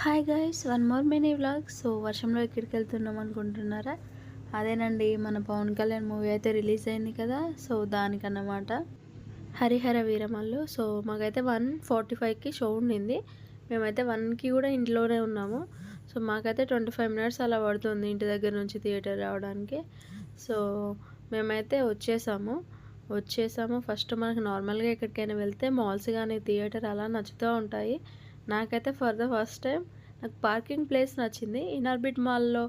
Hi guys, one more mini vlog. So వర్షంలో ఎక్కడికి వెళ్తున్నాం అనుకుంటున్నారా? అదేనండి, మన పవన్ కళ్యాణ్ మూవీ అయితే రిలీజ్ అయింది కదా. సో దానికన్నమాట హరిహర వీరమల్లు. సో మాకైతే 1:45కి షో ఉండింది. మేమైతే 1కి కూడా ఇంట్లోనే ఉన్నాము. సో మాకైతే 25 మినిట్స్ అలా పడుతుంది ఇంటి దగ్గర నుంచి థియేటర్ రావడానికి. సో మేమైతే వచ్చేసాము. ఫస్ట్ మనకు నార్మల్గా ఎక్కడికైనా వెళ్తే మాల్స్ కానీ థియేటర్ అలా నచ్చుతూ ఉంటాయి. నాకైతే ఫర్ ద ఫస్ట్ టైం నాకు పార్కింగ్ ప్లేస్ నచ్చింది. ఇన్ఆర్బిట్ మాల్లో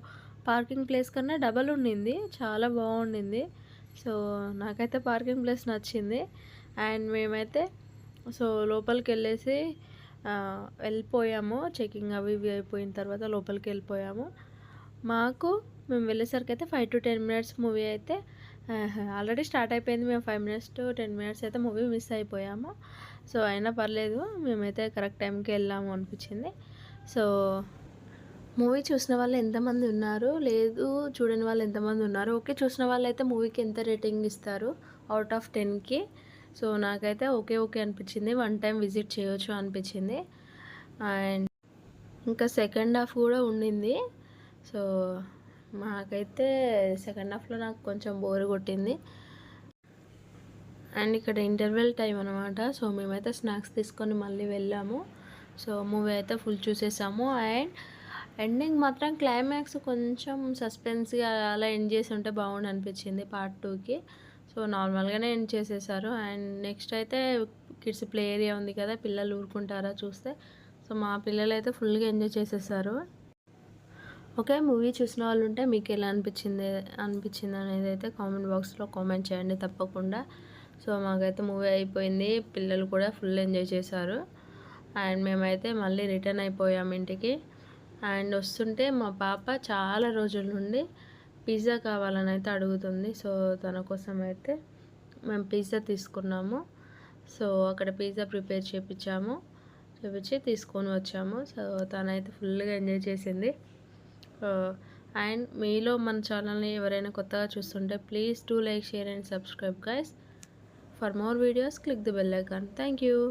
పార్కింగ్ ప్లేస్ కన్నా డబల్ ఉండింది, చాలా బాగుండింది. సో నాకైతే పార్కింగ్ ప్లేస్ నచ్చింది. అండ్ మేమైతే లోపలికి వెళ్ళేసి వెళ్ళిపోయాము. చెకింగ్ అవి ఇవి అయిపోయిన తర్వాత లోపలికి వెళ్ళిపోయాము. మేము వెళ్ళేసరికి అయితే 5 to 10 మినిట్స్ మూవీ అయితే ఆల్రెడీ స్టార్ట్ అయిపోయింది. మేము 5 మినిట్స్ to 10 మినిట్స్ అయితే మూవీ మిస్ అయిపోయాము. సో అయినా పర్లేదు, మేమైతే కరెక్ట్ టైంకి వెళ్ళాము అనిపించింది. సో మూవీ చూసిన వాళ్ళు ఎంతమంది ఉన్నారు, లేదు చూడని వాళ్ళు ఎంతమంది ఉన్నారు? ఓకే, చూసిన వాళ్ళు అయితే మూవీకి ఎంత రేటింగ్ ఇస్తారు అవుట్ ఆఫ్ 10కి? సో నాకైతే ఓకే అనిపించింది. 1 టైం విజిట్ చేయొచ్చు అనిపించింది. అండ్ ఇంకా సెకండ్ హాఫ్ కూడా ఉండింది. సో మాకైతే సెకండ్ హాఫ్లో నాకు కొంచెం బోర్ కొట్టింది. అండ్ ఇక్కడ ఇంటర్వెల్ టైం అనమాట. సో మేమైతే స్నాక్స్ తీసుకొని మళ్ళీ వెళ్ళాము. సో మూవీ అయితే ఫుల్ చూసేసాము. అండ్ ఎండింగ్ మాత్రం క్లైమాక్స్ కొంచెం సస్పెన్స్గా అలా ఎండ్ చేసి ఉంటే బాగుండు అనిపించింది పార్ట్ 2కి. సో నార్మల్గానే ఎండ్ చేసేసారు. అండ్ నెక్స్ట్ అయితే కిడ్స్ ప్లే ఏరియా ఉంది కదా, పిల్లలు ఊరుకుంటారా చూస్తే? సో మా పిల్లలు అయితే ఫుల్గా ఎంజాయ్ చేసేసారు. ఓకే, మూవీ చూసిన వాళ్ళు ఉంటే మీకు ఎలా అనిపించింది అనేది అయితే కామెంట్ బాక్స్లో కామెంట్ చేయండి తప్పకుండా. సో మాకైతే మూవీ అయిపోయింది, పిల్లలు కూడా ఫుల్ ఎంజాయ్ చేశారు. అండ్ మేమైతే మళ్ళీ రిటర్న్ అయిపోయాము ఇంటికి. అండ్ వస్తుంటే మా పాప చాలా రోజుల నుండి పిజ్జా కావాలని అయితే అడుగుతుంది. సో తన కోసం అయితే మేము పిజ్జా తీసుకున్నాము. సో అక్కడ పిజ్జా ప్రిపేర్ చేపించి తీసుకొని వచ్చాము. సో తనైతే ఫుల్గా ఎంజాయ్ చేసింది. అండ్ మీలో మన ఛానల్ని ఎవరైనా కొత్తగా చూస్తుంటే please do like, share and subscribe guys. For more videos, click the bell icon. Thank you.